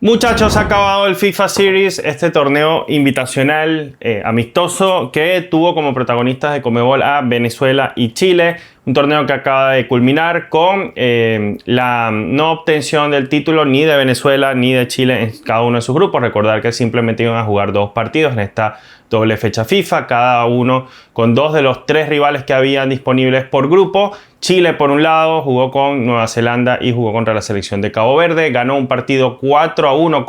Muchachos, ha acabado el FIFA Series, este torneo invitacional amistoso que tuvo como protagonistas de Conmebol a Venezuela y Chile. Un torneo que acaba de culminar con la no obtención del título ni de Venezuela ni de Chile en cada uno de sus grupos. Recordar que simplemente iban a jugar dos partidos en esta doble fecha FIFA, cada uno con dos de los tres rivales que habían disponibles por grupo. Chile, por un lado, jugó con Nueva Zelanda y jugó contra la selección de Cabo Verde. Ganó un partido 4-2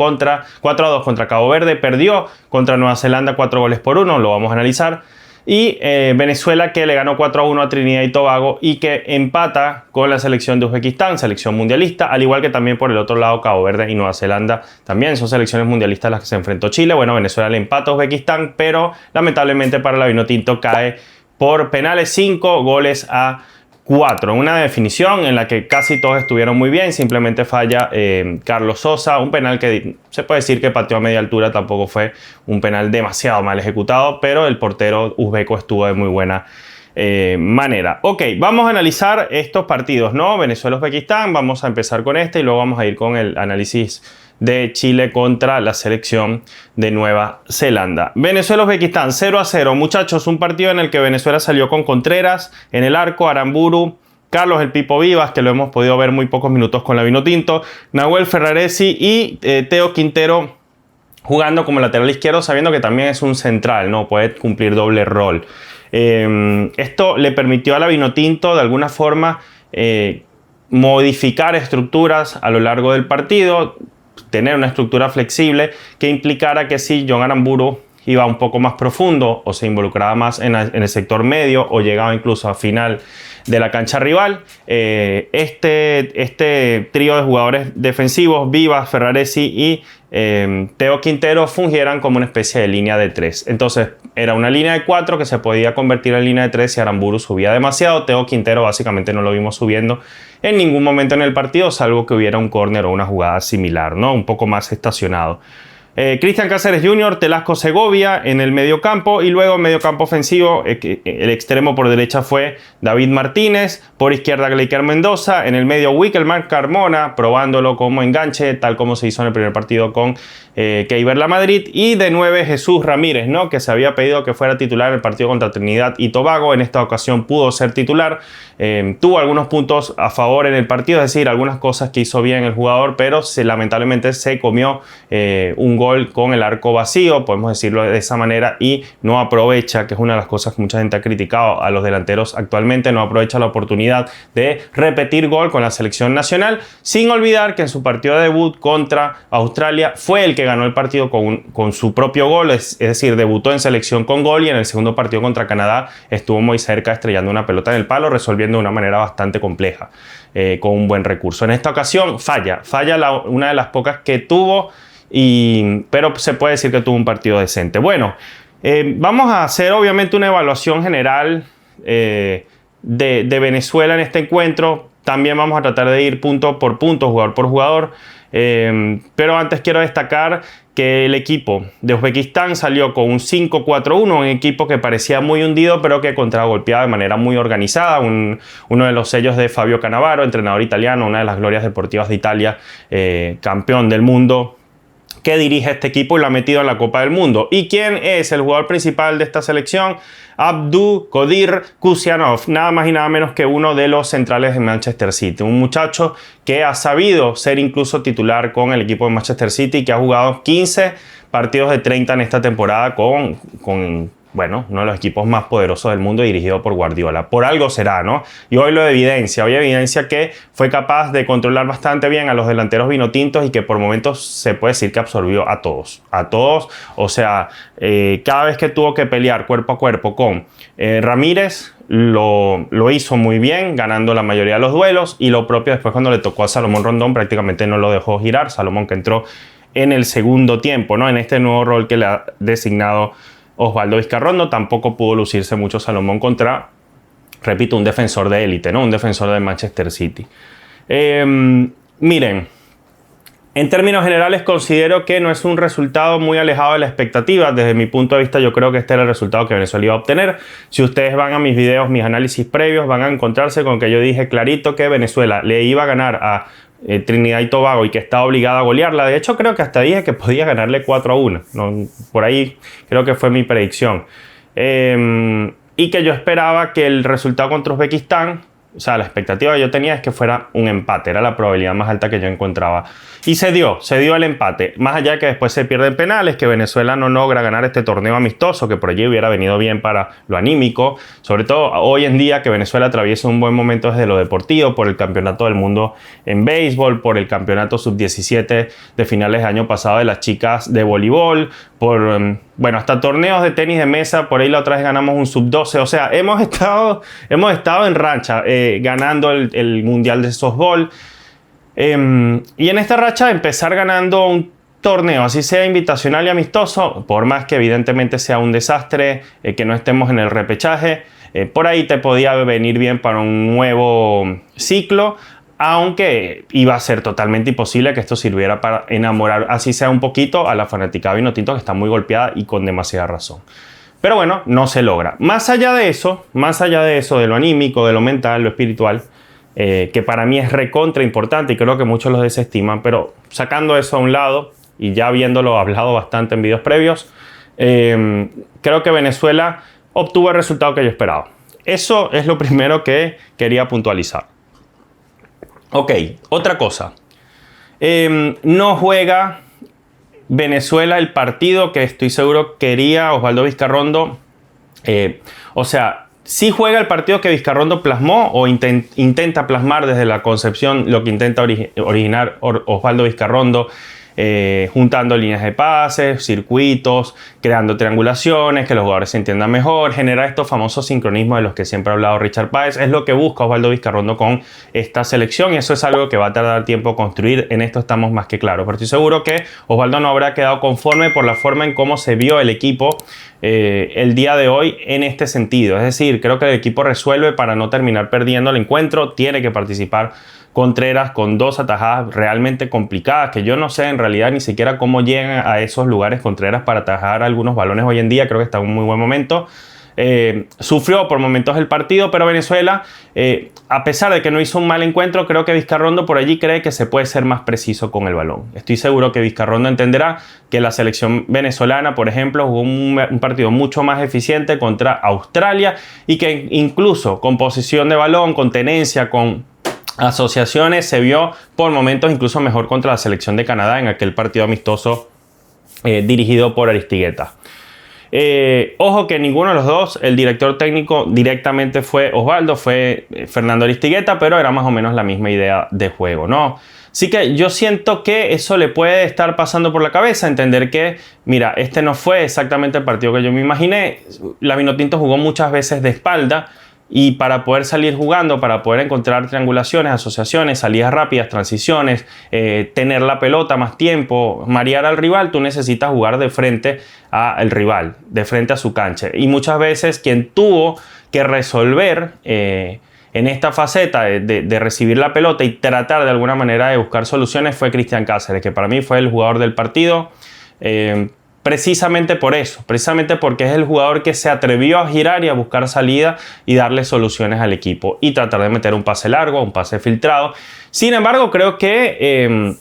contra Cabo Verde. Perdió contra Nueva Zelanda 4-1. Lo vamos a analizar. Y Venezuela, que le ganó 4-1 a Trinidad y Tobago y que empata con la selección de Uzbekistán, selección mundialista, al igual que también por el otro lado Cabo Verde y Nueva Zelanda también son selecciones mundialistas a las que se enfrentó Chile. Bueno, Venezuela le empata a Uzbekistán, pero lamentablemente para la Vinotinto cae por penales 5-4. Una definición en la que casi todos estuvieron muy bien, simplemente falla Carlos Sosa, un penal que se puede decir que pateó a media altura, tampoco fue un penal demasiado mal ejecutado, pero el portero uzbeco estuvo de muy buena manera. Ok, vamos a analizar estos partidos, ¿no? Venezuela-Uzbekistán, vamos a empezar con este y luego vamos a ir con el análisis de Chile contra la selección de Nueva Zelanda. Venezuela-Uzbekistán 0-0. Muchachos, un partido en el que Venezuela salió con Contreras en el arco, Aramburu, Carlos el Pipo Vivas, que lo hemos podido ver muy pocos minutos con la Vinotinto, Nahuel Ferraresi y Teo Quintero jugando como lateral izquierdo, sabiendo que también es un central, ¿no? Puede cumplir doble rol. Esto le permitió a la Vinotinto de alguna forma modificar estructuras a lo largo del partido, tener una estructura flexible que implicara que si John Aramburu iba un poco más profundo o se involucraba más en el sector medio o llegaba incluso a final de la cancha rival, este trío de jugadores defensivos, Vivas, Ferraresi y Teo Quintero, fungieran como una especie de línea de 3. Entonces era una línea de 4 que se podía convertir en línea de 3 si Aramburu subía demasiado. Teo Quintero básicamente no lo vimos subiendo en ningún momento en el partido, salvo que hubiera un córner o una jugada similar, ¿no? Un poco más estacionado. Cristian Cáceres Jr., Telasco Segovia en el mediocampo y luego en mediocampo ofensivo el extremo por derecha fue David Martínez, por izquierda Gleiker Mendoza, en el medio Wickelman Carmona probándolo como enganche tal como se hizo en el primer partido con Keiber La Madrid, y de 9 Jesús Ramírez, ¿no? Que se había pedido que fuera titular en el partido contra Trinidad y Tobago. En esta ocasión pudo ser titular, tuvo algunos puntos a favor en el partido, es decir, algunas cosas que hizo bien el jugador, pero lamentablemente se comió un gol con el arco vacío, podemos decirlo de esa manera, y no aprovecha, que es una de las cosas que mucha gente ha criticado a los delanteros actualmente, no aprovecha la oportunidad de repetir gol con la selección nacional, sin olvidar que en su partido de debut contra Australia fue el que ganó el partido con su propio gol, es decir, debutó en selección con gol, y en el segundo partido contra Canadá estuvo muy cerca estrellando una pelota en el palo, resolviendo de una manera bastante compleja, con un buen recurso. En esta ocasión falla una de las pocas que tuvo, pero se puede decir que tuvo un partido decente. Bueno, vamos a hacer obviamente una evaluación general de Venezuela en este encuentro. También vamos a tratar de ir punto por punto, jugador por jugador. Pero antes quiero destacar que el equipo de Uzbekistán salió con un 5-4-1, un equipo que parecía muy hundido, pero que contragolpeaba de manera muy organizada. Uno de los sellos de Fabio Cannavaro, entrenador italiano, una de las glorias deportivas de Italia, campeón del mundo, que dirige este equipo y lo ha metido en la Copa del Mundo. ¿Y quién es el jugador principal de esta selección? Abdulkadir Kusianov, nada más y nada menos que uno de los centrales de Manchester City. Un muchacho que ha sabido ser incluso titular con el equipo de Manchester City, que ha jugado 15 partidos de 30 en esta temporada con uno de los equipos más poderosos del mundo, dirigido por Guardiola. Por algo será, ¿no? Y hoy hoy evidencia que fue capaz de controlar bastante bien a los delanteros vinotintos y que por momentos se puede decir que absorbió a todos. O sea, cada vez que tuvo que pelear cuerpo a cuerpo con Ramírez, lo hizo muy bien, ganando la mayoría de los duelos, y lo propio después cuando le tocó a Salomón Rondón, prácticamente no lo dejó girar. Salomón, que entró en el segundo tiempo, ¿no? En este nuevo rol que le ha designado Osvaldo Vizcarrondo, tampoco pudo lucirse mucho Salomón contra, repito, un defensor de élite, ¿no? Un defensor de Manchester City. Miren, en términos generales considero que no es un resultado muy alejado de la expectativa. Desde mi punto de vista, yo creo que este era el resultado que Venezuela iba a obtener. Si ustedes van a mis videos, mis análisis previos, van a encontrarse con que yo dije clarito que Venezuela le iba a ganar a Trinidad y Tobago y que estaba obligada a golearla. De hecho, creo que hasta dije que podía ganarle 4-1. ¿No? Por ahí creo que fue mi predicción. Y que yo esperaba que el resultado contra Uzbekistán, o sea, la expectativa que yo tenía es que fuera un empate. Era la probabilidad más alta que yo encontraba. Y se dio el empate. Más allá de que después se pierden penales, que Venezuela no logra ganar este torneo amistoso, que por allí hubiera venido bien para lo anímico. Sobre todo hoy en día que Venezuela atraviesa un buen momento desde lo deportivo, por el campeonato del mundo en béisbol, por el campeonato sub-17 de finales de año pasado de las chicas de voleibol, por, bueno, hasta torneos de tenis de mesa. Por ahí la otra vez ganamos un sub-12. O sea, hemos estado en racha ganando el mundial de softball. Y en esta racha empezar ganando un torneo, así sea invitacional y amistoso, por más que evidentemente sea un desastre, que no estemos en el repechaje, por ahí te podía venir bien para un nuevo ciclo, aunque iba a ser totalmente imposible que esto sirviera para enamorar, así sea un poquito, a la fanaticada vinotinto, que está muy golpeada y con demasiada razón. Pero bueno, no se logra. Más allá de eso, de lo anímico, de lo mental, lo espiritual, que para mí es recontra importante y creo que muchos lo desestiman, pero sacando eso a un lado y ya habiéndolo hablado bastante en videos previos, creo que Venezuela obtuvo el resultado que yo esperaba. Eso es lo primero que quería puntualizar. Ok, otra cosa. No juega Venezuela el partido que estoy seguro quería Osvaldo Vizcarrondo. O sea, sí juega el partido que Vizcarrondo plasmó o intenta plasmar desde la concepción, lo que intenta originar Osvaldo Vizcarrondo, juntando líneas de pases, circuitos, creando triangulaciones, que los jugadores se entiendan mejor, generar estos famosos sincronismos de los que siempre ha hablado Richard Páez. Es lo que busca Osvaldo Vizcarrondo con esta selección y eso es algo que va a tardar tiempo construir. En esto estamos más que claros, pero estoy seguro que Osvaldo no habrá quedado conforme por la forma en cómo se vio el equipo el día de hoy en este sentido. Es decir, creo que el equipo resuelve para no terminar perdiendo el encuentro. Tiene que participar Contreras con dos atajadas realmente complicadas, que yo no sé en realidad ni siquiera cómo llegan a esos lugares Contreras para atajar algunos balones hoy en día. Creo que está en un muy buen momento. Sufrió por momentos el partido, pero Venezuela, a pesar de que no hizo un mal encuentro, creo que Vizcarrondo por allí cree que se puede ser más preciso con el balón. Estoy seguro que Vizcarrondo entenderá que la selección venezolana, por ejemplo, jugó un partido mucho más eficiente contra Australia y que incluso con posesión de balón, con tenencia, con asociaciones, se vio por momentos incluso mejor contra la selección de Canadá en aquel partido amistoso dirigido por Aristigueta. Ojo que ninguno de los dos, el director técnico directamente fue Osvaldo, fue Fernando Aristigueta, pero era más o menos la misma idea de juego, ¿no? Así que yo siento que eso le puede estar pasando por la cabeza, entender que, mira, este no fue exactamente el partido que yo me imaginé. La Vinotinto jugó muchas veces de espalda y para poder salir jugando, para poder encontrar triangulaciones, asociaciones, salidas rápidas, transiciones, tener la pelota más tiempo, marear al rival, tú necesitas jugar de frente al rival, de frente a su cancha. Y muchas veces quien tuvo que resolver en esta faceta de recibir la pelota y tratar de alguna manera de buscar soluciones fue Cristian Cáceres, que para mí fue el jugador del partido. Precisamente por eso, precisamente porque es el jugador que se atrevió a girar y a buscar salida y darle soluciones al equipo y tratar de meter un pase largo, un pase filtrado. Sin embargo, creo que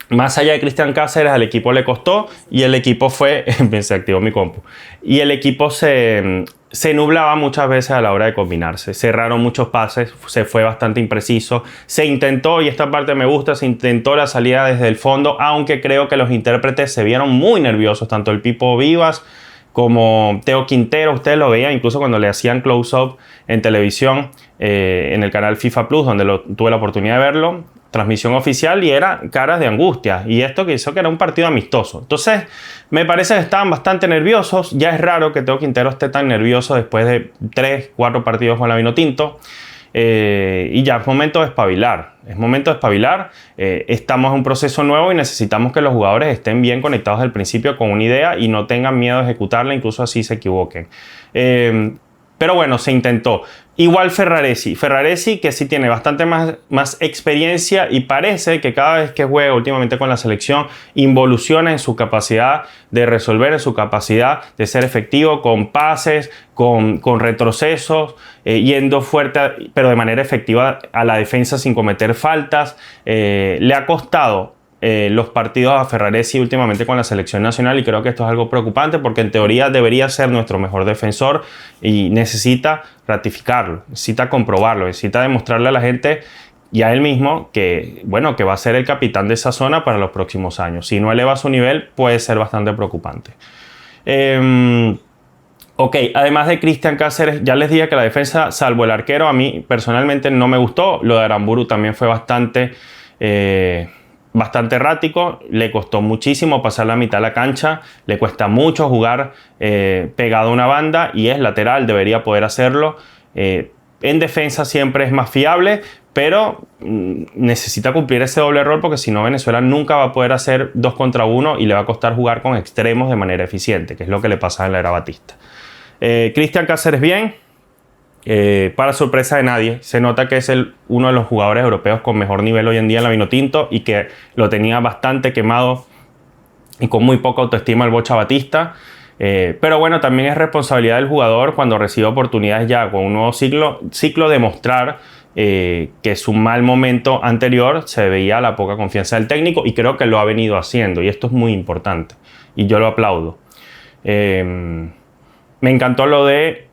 más allá de Cristian Cáceres, al equipo le costó y el equipo fue, se activó mi compu, y el equipo se nublaba muchas veces a la hora de combinarse. Cerraron muchos pases, se fue bastante impreciso. Se intentó, y esta parte me gusta, se intentó la salida desde el fondo, aunque creo que los intérpretes se vieron muy nerviosos, tanto el Pipo Vivas como Teo Quintero. Ustedes lo veían incluso cuando le hacían close-up en televisión, en el canal FIFA Plus, donde tuve la oportunidad de verlo. Transmisión oficial y era caras de angustia y esto que hizo que era un partido amistoso. Entonces me parece que estaban bastante nerviosos. Ya es raro que Teo Quintero esté tan nervioso después de 3-4 partidos con la Vinotinto y ya es momento de espabilar. Estamos en un proceso nuevo y necesitamos que los jugadores estén bien conectados desde el principio con una idea y no tengan miedo de ejecutarla, incluso así se equivoquen. Pero bueno, se intentó. Igual Ferraresi que sí tiene bastante más experiencia y parece que cada vez que juega últimamente con la selección involuciona en su capacidad de resolver, en su capacidad de ser efectivo con pases, con retrocesos, yendo fuerte pero de manera efectiva a la defensa sin cometer faltas. Le ha costado los partidos a Ferraresi últimamente con la selección nacional y creo que esto es algo preocupante porque en teoría debería ser nuestro mejor defensor y necesita ratificarlo, necesita comprobarlo, necesita demostrarle a la gente y a él mismo que, bueno, que va a ser el capitán de esa zona para los próximos años. Si no eleva su nivel puede ser bastante preocupante. Ok, además de Cristian Cáceres, ya les dije que la defensa, salvo el arquero, a mí personalmente no me gustó. Lo de Aramburu también fue bastante errático, le costó muchísimo pasar la mitad de la cancha, le cuesta mucho jugar pegado a una banda y es lateral, debería poder hacerlo. En defensa siempre es más fiable, pero necesita cumplir ese doble rol porque si no Venezuela nunca va a poder hacer 2 contra 1 y le va a costar jugar con extremos de manera eficiente, que es lo que le pasa en la era Batista. Cristian Cáceres bien. Para sorpresa de nadie, se nota que es uno de los jugadores europeos con mejor nivel hoy en día en la Vinotinto y que lo tenía bastante quemado y con muy poca autoestima el Bocha Batista. Pero bueno, también es responsabilidad del jugador cuando recibe oportunidades ya con un nuevo ciclo demostrar que su mal momento anterior se veía la poca confianza del técnico y creo que lo ha venido haciendo y esto es muy importante y yo lo aplaudo. Me encantó lo de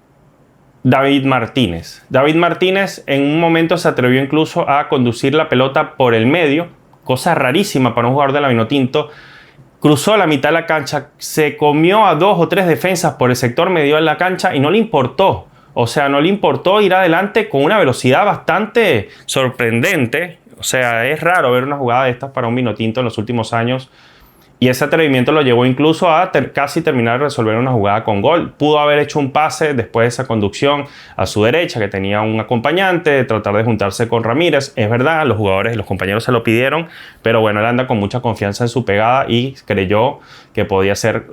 David Martínez. David Martínez en un momento se atrevió incluso a conducir la pelota por el medio, cosa rarísima para un jugador de la Vinotinto. Cruzó la mitad de la cancha, se comió a 2 o 3 defensas por el sector medio de la cancha y no le importó. O sea, no le importó ir adelante con una velocidad bastante sorprendente. O sea, es raro ver una jugada de estas para un Vinotinto en los últimos años. Y ese atrevimiento lo llevó incluso a casi terminar de resolver una jugada con gol. Pudo haber hecho un pase después de esa conducción a su derecha, que tenía un acompañante, tratar de juntarse con Ramírez. Es verdad, los jugadores, los compañeros se lo pidieron, pero bueno, él anda con mucha confianza en su pegada y creyó que podía ser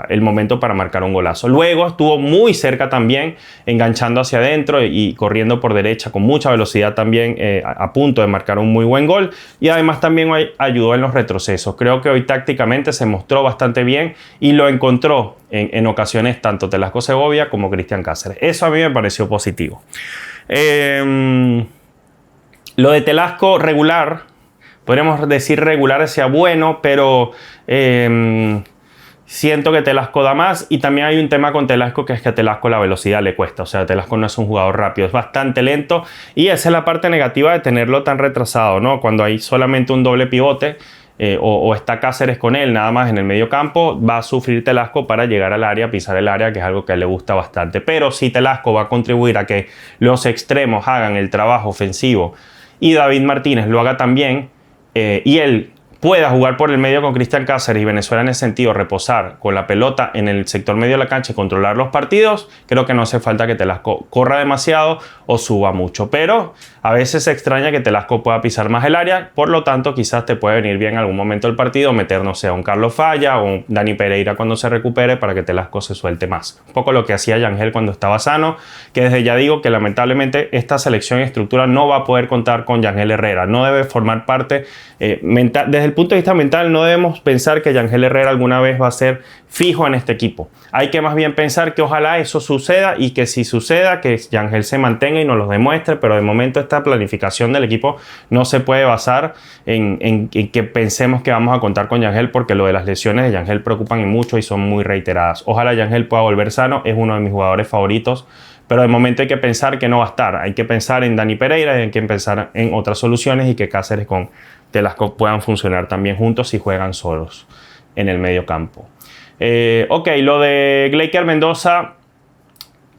el momento para marcar un golazo. Luego estuvo muy cerca también, enganchando hacia adentro y corriendo por derecha con mucha velocidad también, a punto de marcar un muy buen gol. Y además también ayudó en los retrocesos. Creo que hoy tácticamente se mostró bastante bien y lo encontró en ocasiones tanto Telasco Segovia como Cristian Cáceres. Eso a mí me pareció positivo. Lo de Telasco regular, podríamos decir regular sea bueno, pero siento que Telasco da más y también hay un tema con Telasco que es que a Telasco la velocidad le cuesta. O sea, Telasco no es un jugador rápido, es bastante lento y esa es la parte negativa de tenerlo tan retrasado, ¿no? Cuando hay solamente un doble pivote, o está Cáceres con él nada más en el medio campo, va a sufrir Telasco para llegar al área, pisar el área, que es algo que a él le gusta bastante. Pero si Telasco va a contribuir a que los extremos hagan el trabajo ofensivo y David Martínez lo haga también, y él pueda jugar por el medio con Cristian Cáceres y Venezuela en ese sentido reposar con la pelota en el sector medio de la cancha y controlar los partidos, creo que no hace falta que Telasco corra demasiado o suba mucho, pero a veces se extraña que Telasco pueda pisar más el área, por lo tanto quizás te puede venir bien en algún momento del partido meter, no sé, a un Carlos Falla o un Dani Pereira cuando se recupere para que Telasco se suelte más. Un poco lo que hacía Yangel cuando estaba sano, que desde ya digo que lamentablemente esta selección y estructura no va a poder contar con Yangel Herrera, no debe formar parte mental, desde el punto de vista mental no debemos pensar que Yangel Herrera alguna vez va a ser fijo en este equipo. Hay que más bien pensar que ojalá eso suceda y que si suceda que Yangel se mantenga y nos lo demuestre, pero de momento esta planificación del equipo no se puede basar en que pensemos que vamos a contar con Yangel porque lo de las lesiones de Yangel preocupan mucho y son muy reiteradas. Ojalá Yangel pueda volver sano, es uno de mis jugadores favoritos, pero de momento hay que pensar que no va a estar. Hay que pensar en Dani Pereira, hay que pensar en otras soluciones y que Cáceres con Telasco puedan funcionar también juntos si juegan solos en el medio campo. Ok, lo de Gleiker Mendoza,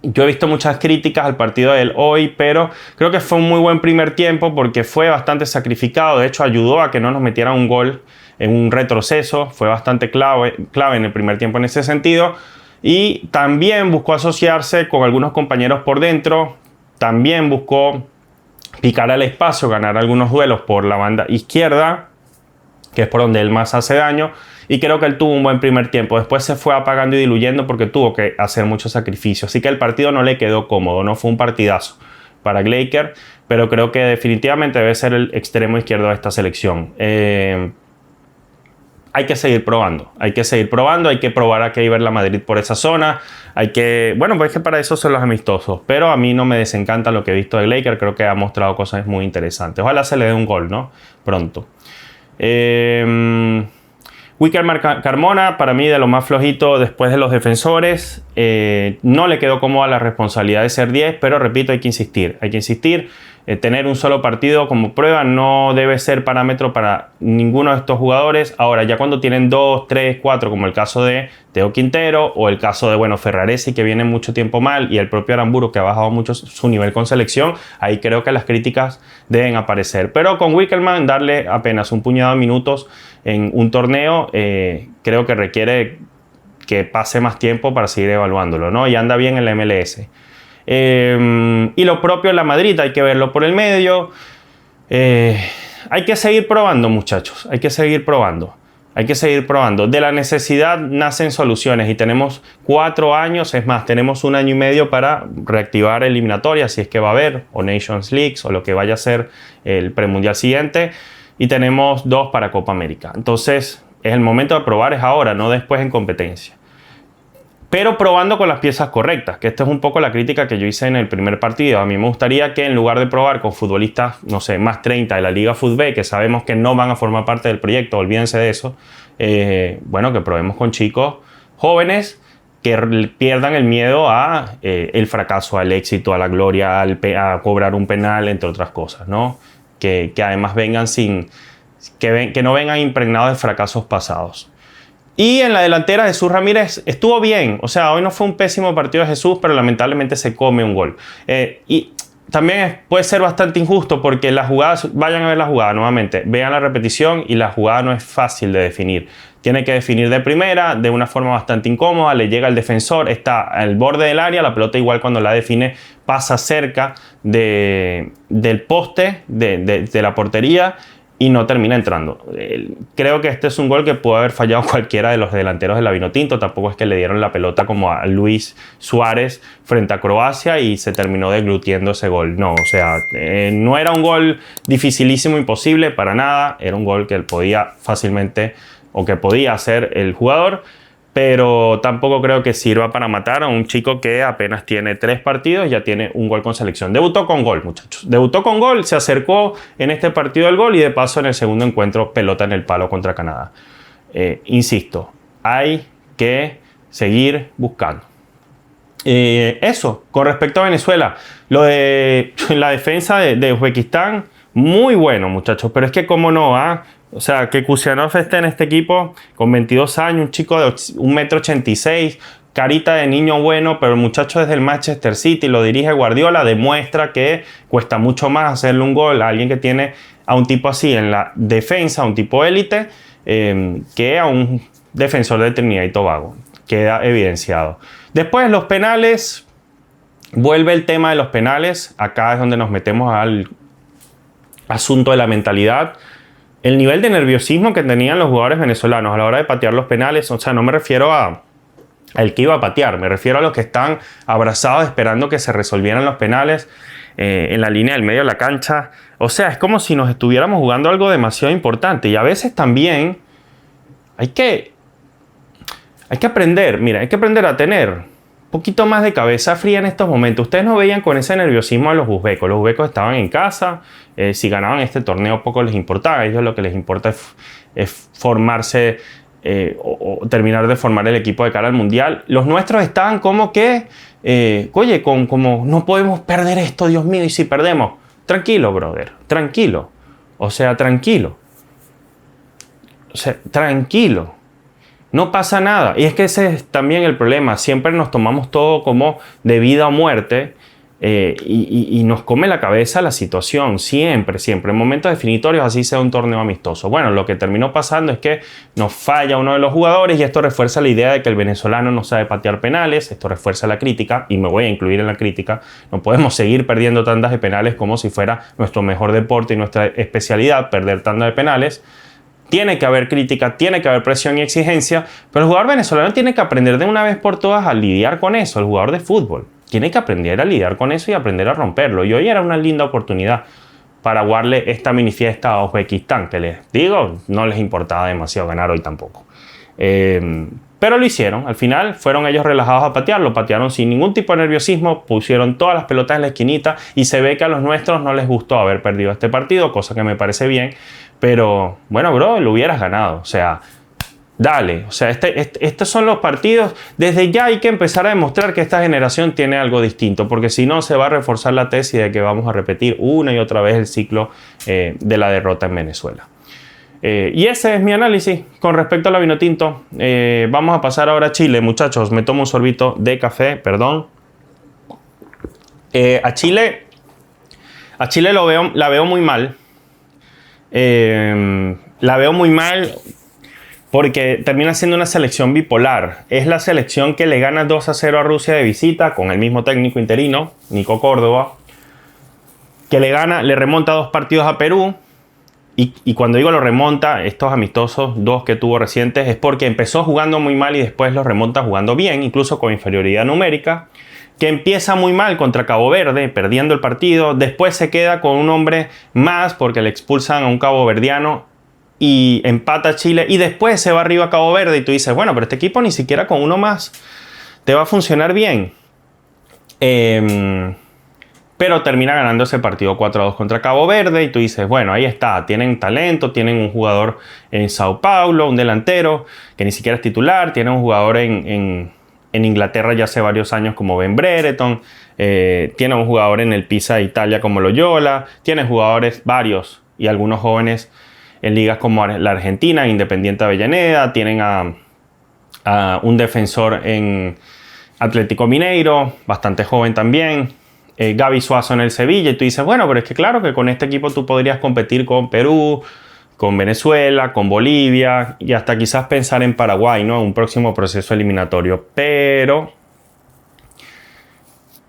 yo he visto muchas críticas al partido de él hoy, pero creo que fue un muy buen primer tiempo porque fue bastante sacrificado. De hecho, ayudó a que no nos metieran un gol en un retroceso. Fue bastante clave en el primer tiempo en ese sentido. Y también buscó asociarse con algunos compañeros por dentro. También buscó picar al espacio, ganar algunos duelos por la banda izquierda. que es por donde él más hace daño. Y creo que él tuvo un buen primer tiempo. Después se fue apagando y diluyendo porque tuvo que hacer muchos sacrificios. Así que el partido no le quedó cómodo, no fue un partidazo para Glaker, pero creo que definitivamente debe ser el extremo izquierdo de esta selección. Hay que seguir probando, hay que probar a Keylor la Madrid por esa zona, bueno, pues es que para eso son los amistosos, pero a mí no me desencanta lo que he visto de Glaker, creo que ha mostrado cosas muy interesantes. Ojalá se le dé un gol, ¿no? Pronto. Wickerman Carmona, para mí de lo más flojito después de los defensores. No le quedó cómoda la responsabilidad de ser 10, pero repito, hay que insistir. Tener un solo partido como prueba no debe ser parámetro para ninguno de estos jugadores. Ahora, ya cuando tienen 2, 3, 4, como el caso de Teo Quintero o el caso de, bueno, Ferraresi, que viene mucho tiempo mal, y el propio Aramburu, que ha bajado mucho su nivel con selección, ahí creo que las críticas deben aparecer. Pero con Wickerman, darle apenas un puñado de minutos en un torneo, creo que requiere que pase más tiempo para seguir evaluándolo, ¿no? Y anda bien en la MLS. Y lo propio en la Madrid, hay que verlo por el medio. Hay que seguir probando, muchachos. Hay que seguir probando. De la necesidad nacen soluciones y tenemos 4 años, es más, tenemos 1 año y medio para reactivar eliminatorias, si es que va a haber, o Nations Leagues, o lo que vaya a ser el premundial siguiente, y tenemos 2 para Copa América. Entonces, es el momento de probar, es ahora, no después en competencia. Pero probando con las piezas correctas, que esta es un poco la crítica que yo hice en el primer partido. A mí me gustaría que en lugar de probar con futbolistas, no sé, más 30 de la Liga Fútbol, que sabemos que no van a formar parte del proyecto, olvídense de eso, bueno, que probemos con chicos jóvenes que pierdan el miedo a el fracaso, al éxito, a la gloria, a cobrar un penal, entre otras cosas, ¿no? Que además vengan que no vengan impregnados de fracasos pasados. Y en la delantera, Jesús Ramírez estuvo bien. O sea, hoy no fue un pésimo partido de Jesús, pero lamentablemente se come un gol. Y también puede ser bastante injusto porque las jugadas, vayan a ver la jugada nuevamente, vean la repetición y la jugada no es fácil de definir. Tiene que definir de primera, de una forma bastante incómoda, le llega al defensor, está al borde del área, la pelota igual cuando la define pasa cerca del poste de la portería y no termina entrando. Creo que este es un gol que pudo haber fallado cualquiera de los delanteros de la Vinotinto. Tampoco es que le dieron la pelota como a Luis Suárez frente a Croacia y se terminó deglutiendo ese gol. No, o sea, no era un gol dificilísimo, imposible, para nada. Era un gol que él podía fácilmente, o que podía hacer el jugador, pero tampoco creo que sirva para matar a un chico que apenas tiene 3 partidos, ya tiene un gol con selección. Debutó con gol, muchachos. Debutó con gol, se acercó en este partido al gol y de paso en el segundo encuentro pelota en el palo contra Canadá. Insisto, hay que seguir buscando. Eso, con respecto a Venezuela, lo de la defensa de Uzbekistán, muy bueno, muchachos, pero es que cómo no, O sea, que Kusianov esté en este equipo con 22 años, un chico de 1,86 m, carita de niño bueno, pero el muchacho desde el Manchester City, lo dirige Guardiola, demuestra que cuesta mucho más hacerle un gol a alguien que tiene a un tipo así en la defensa, un tipo élite, que a un defensor de Trinidad y Tobago. Queda evidenciado. Después los penales, vuelve el tema de los penales. Acá es donde nos metemos al asunto de la mentalidad. El nivel de nerviosismo que tenían los jugadores venezolanos a la hora de patear los penales, o sea, no me refiero al que iba a patear, me refiero a los que están abrazados esperando que se resolvieran los penales en la línea del medio de la cancha. O sea, es como si nos estuviéramos jugando algo demasiado importante. Y a veces también hay que aprender, mira, hay que aprender a tener un poquito más de cabeza fría en estos momentos. Ustedes no veían con ese nerviosismo a los uzbecos. Los uzbecos estaban en casa. Si ganaban este torneo poco les importaba. A ellos lo que les importa es formarse o terminar de formar el equipo de cara al mundial. Los nuestros estaban como que, oye, como no podemos perder esto, Dios mío, y si perdemos. Tranquilo, brother, tranquilo. O sea, tranquilo. No pasa nada. Y es que ese es también el problema. Siempre nos tomamos todo como de vida o muerte y nos come la cabeza la situación. Siempre. En momentos definitorios, así sea un torneo amistoso. Bueno, lo que terminó pasando es que nos falla uno de los jugadores y esto refuerza la idea de que el venezolano no sabe patear penales. Esto refuerza la crítica y me voy a incluir en la crítica. No podemos seguir perdiendo tandas de penales como si fuera nuestro mejor deporte y nuestra especialidad, perder tandas de penales. tiene que haber crítica, tiene que haber presión y exigencia, pero el jugador venezolano tiene que aprender de una vez por todas a lidiar con eso, el jugador de fútbol. Tiene que aprender a lidiar con eso y aprender a romperlo. Y hoy era una linda oportunidad para aguarle esta mini fiesta a Uzbekistán, que les digo, no les importaba demasiado ganar hoy tampoco. Pero lo hicieron. Al final fueron ellos relajados a patear, lo patearon sin ningún tipo de nerviosismo, pusieron todas las pelotas en la esquinita y se ve que a los nuestros no les gustó haber perdido este partido, cosa que me parece bien. Pero bueno, bro, lo hubieras ganado. O sea, dale. O sea, estos son los partidos. Desde ya hay que empezar a demostrar que esta generación tiene algo distinto, porque si no se va a reforzar la tesis de que vamos a repetir una y otra vez el ciclo de la derrota en Venezuela. Y ese es mi análisis con respecto a la Vinotinto. Vamos a pasar ahora a Chile, muchachos. Me tomo un sorbito de café, perdón. A Chile la veo muy mal. La veo muy mal porque termina siendo una selección bipolar. Es la selección que le gana 2-0 a Rusia de visita con el mismo técnico interino, Nico Córdoba, que le remonta 2 partidos a Perú. Y cuando digo lo remonta, estos amistosos, 2 que tuvo recientes, es porque empezó jugando muy mal y después los remonta jugando bien, incluso con inferioridad numérica, que empieza muy mal contra Cabo Verde, perdiendo el partido, después se queda con un hombre más porque le expulsan a un caboverdiano y empata Chile, y después se va arriba a Cabo Verde y tú dices, bueno, pero este equipo ni siquiera con uno más te va a funcionar bien. Pero termina ganando ese partido 4-2 contra Cabo Verde y tú dices, bueno, ahí está, tienen talento, tienen un jugador en Sao Paulo, un delantero que ni siquiera es titular, tienen un jugador en Inglaterra ya hace varios años como Ben Brereton, tienen un jugador en el Pisa de Italia como Loyola, tienen jugadores varios y algunos jóvenes en ligas como la Argentina, Independiente Avellaneda, tienen a un defensor en Atlético Mineiro, bastante joven también. Gaby Suazo en el Sevilla, y tú dices, bueno, pero es que claro que con este equipo tú podrías competir con Perú, con Venezuela, con Bolivia y hasta quizás pensar en Paraguay, ¿no? Un próximo proceso eliminatorio. Pero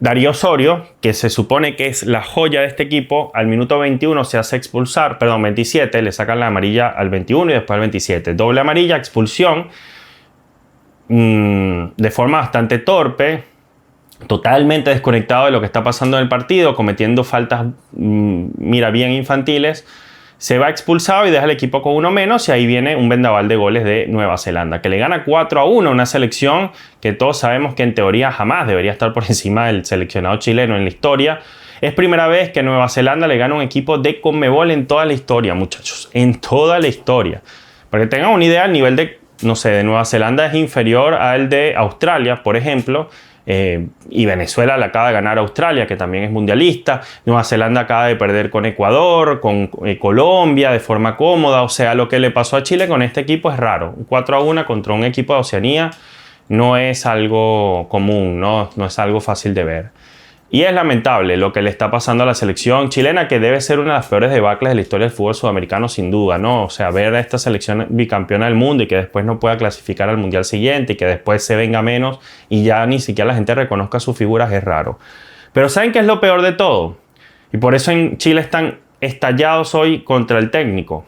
Darío Osorio, que se supone que es la joya de este equipo, al minuto 21 se hace expulsar, perdón, 27, le sacan la amarilla al 21 y después al 27. Doble amarilla, expulsión, de forma bastante torpe, totalmente desconectado de lo que está pasando en el partido, cometiendo faltas, bien infantiles, se va expulsado y deja el equipo con uno menos, y ahí viene un vendaval de goles de Nueva Zelanda, que le gana 4-1 a una selección que todos sabemos que en teoría jamás debería estar por encima del seleccionado chileno en la historia. Es primera vez que Nueva Zelanda le gana un equipo de Conmebol en toda la historia, muchachos, en toda la historia. Para que tengan una idea, el nivel de Nueva Zelanda es inferior al de Australia, por ejemplo. Y Venezuela le acaba de ganar a Australia, que también es mundialista. Nueva Zelanda acaba de perder con Ecuador, con Colombia de forma cómoda. O sea, lo que le pasó a Chile con este equipo es raro. 4-1 contra un equipo de Oceanía no es algo común, no es algo fácil de ver. Y es lamentable lo que le está pasando a la selección chilena, que debe ser una de las peores debacles de la historia del fútbol sudamericano, sin duda, ¿no? O sea, ver a esta selección bicampeona del mundo y que después no pueda clasificar al mundial siguiente y que después se venga menos y ya ni siquiera la gente reconozca sus figuras es raro. Pero ¿saben qué es lo peor de todo? Y por eso en Chile están estallados hoy contra el técnico,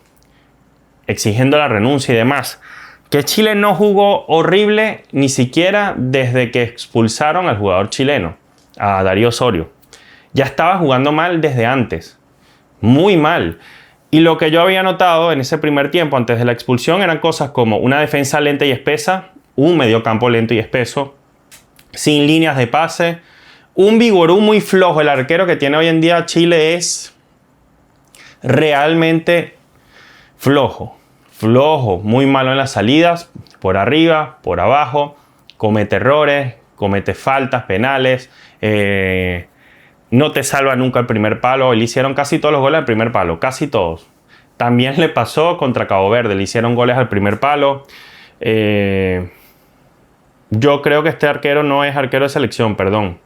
exigiendo la renuncia y demás. Que Chile no jugó horrible ni siquiera desde que expulsaron al jugador chileno, a Darío Osorio. Ya estaba jugando mal desde antes, muy mal. Y lo que yo había notado en ese primer tiempo antes de la expulsión eran cosas como una defensa lenta y espesa, un mediocampo lento y espeso, sin líneas de pase, un Vigorú muy flojo. El arquero que tiene hoy en día Chile es realmente flojo, muy malo en las salidas, por arriba, por abajo, comete errores, comete faltas, penales, no te salva nunca el primer palo. Le hicieron casi todos los goles al primer palo, casi todos. También le pasó contra Cabo Verde, le hicieron goles al primer palo. Yo creo que este arquero no es arquero de selección, perdón,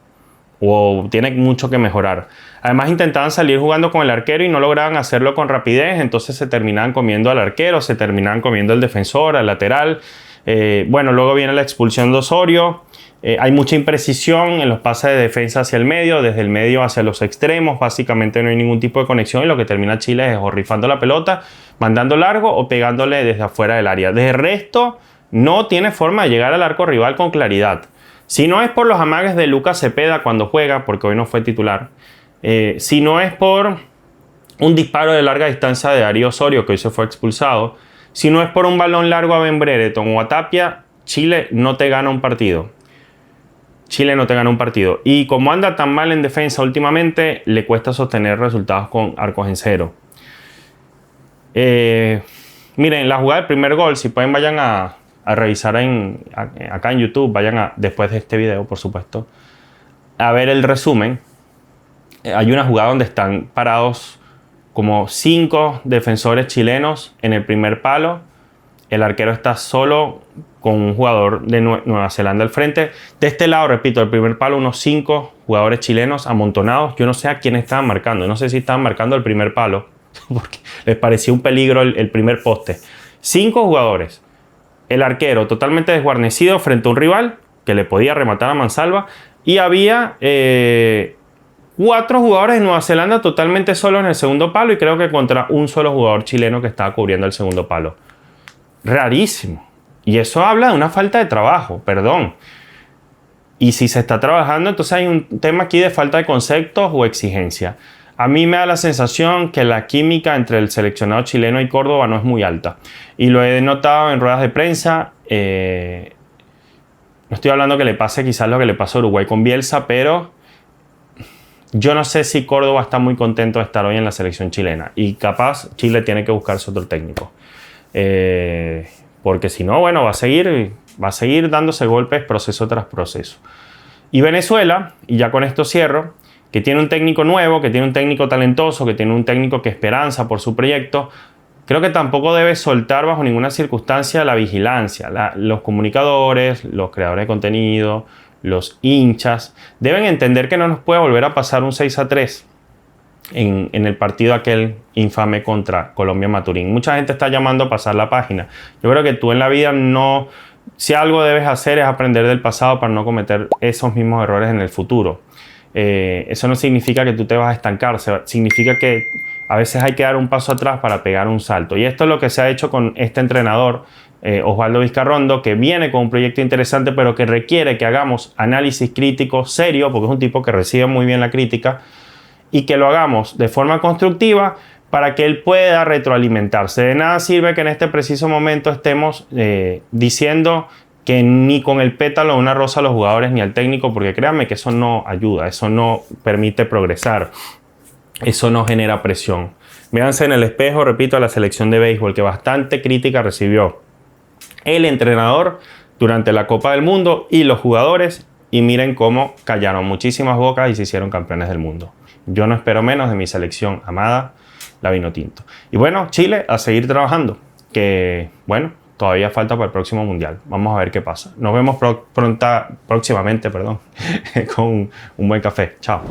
o tiene mucho que mejorar. Además intentaban salir jugando con el arquero y no lograban hacerlo con rapidez, entonces se terminaban comiendo al arquero, se terminaban comiendo al defensor, al lateral. Bueno, luego viene la expulsión de Osorio. Hay mucha imprecisión en los pases de defensa hacia el medio, desde el medio hacia los extremos. Básicamente no hay ningún tipo de conexión y lo que termina Chile es o rifando la pelota, mandando largo o pegándole desde afuera del área. De resto, no tiene forma de llegar al arco rival con claridad. Si no es por los amagues de Lucas Cepeda cuando juega, porque hoy no fue titular, si no es por un disparo de larga distancia de Darío Osorio, que hoy se fue expulsado, si no es por un balón largo a Ben Brereton o a Tapia, Chile no te gana un partido. Chile no te gana un partido. Y como anda tan mal en defensa últimamente, le cuesta sostener resultados con arcos en cero. Miren, la jugada del primer gol, si pueden vayan a revisar acá en YouTube, vayan después de este video, por supuesto, a ver el resumen. Hay una jugada donde están parados como 5 defensores chilenos en el primer palo. El arquero está solo con un jugador de Nueva Zelanda al frente. De este lado, repito, el primer palo, unos 5 jugadores chilenos amontonados. Yo no sé a quién estaban marcando. No sé si estaban marcando el primer palo, porque les parecía un peligro el primer poste. 5 jugadores. El arquero totalmente desguarnecido frente a un rival que le podía rematar a mansalva. Y había 4 jugadores de Nueva Zelanda totalmente solos en el segundo palo. Y creo que contra un solo jugador chileno que estaba cubriendo el segundo palo. Rarísimo. Y eso habla de una falta de trabajo, perdón. Y si se está trabajando, entonces hay un tema aquí de falta de conceptos o exigencia. A mí me da la sensación que la química entre el seleccionado chileno y Córdoba no es muy alta. Y lo he notado en ruedas de prensa. No estoy hablando que le pase quizás lo que le pasó a Uruguay con Bielsa, pero yo no sé si Córdoba está muy contento de estar hoy en la selección chilena. Y capaz Chile tiene que buscarse otro técnico. Porque si no, bueno, va a seguir dándose golpes proceso tras proceso. Y Venezuela, y ya con esto cierro, que tiene un técnico nuevo, que tiene un técnico talentoso, que tiene un técnico que esperanza por su proyecto, creo que tampoco debe soltar bajo ninguna circunstancia la vigilancia. Los comunicadores, los creadores de contenido, los hinchas, deben entender que no nos puede volver a pasar un 6-3 en el partido aquel infame contra Colombia Maturín. Mucha gente está llamando a pasar la página. Yo creo que tú en la vida no... Si algo debes hacer es aprender del pasado para no cometer esos mismos errores en el futuro. Eso no significa que tú te vas a estancar. Significa que a veces hay que dar un paso atrás para pegar un salto. Y esto es lo que se ha hecho con este entrenador, Osvaldo Vizcarrondo, que viene con un proyecto interesante, pero que requiere que hagamos análisis crítico serio, porque es un tipo que recibe muy bien la crítica, y que lo hagamos de forma constructiva para que él pueda retroalimentarse. De nada sirve que en este preciso momento estemos diciendo que ni con el pétalo de una rosa a los jugadores ni al técnico, porque créanme que eso no ayuda, eso no permite progresar, eso no genera presión. Véanse en el espejo, repito, a la selección de béisbol, que bastante crítica recibió el entrenador durante la Copa del Mundo y los jugadores, y miren cómo callaron muchísimas bocas y se hicieron campeones del mundo. Yo no espero menos de mi selección amada, la Vinotinto. Y bueno, Chile a seguir trabajando, que bueno, todavía falta para el próximo Mundial. Vamos a ver qué pasa. Nos vemos próximamente, con un buen café. Chao.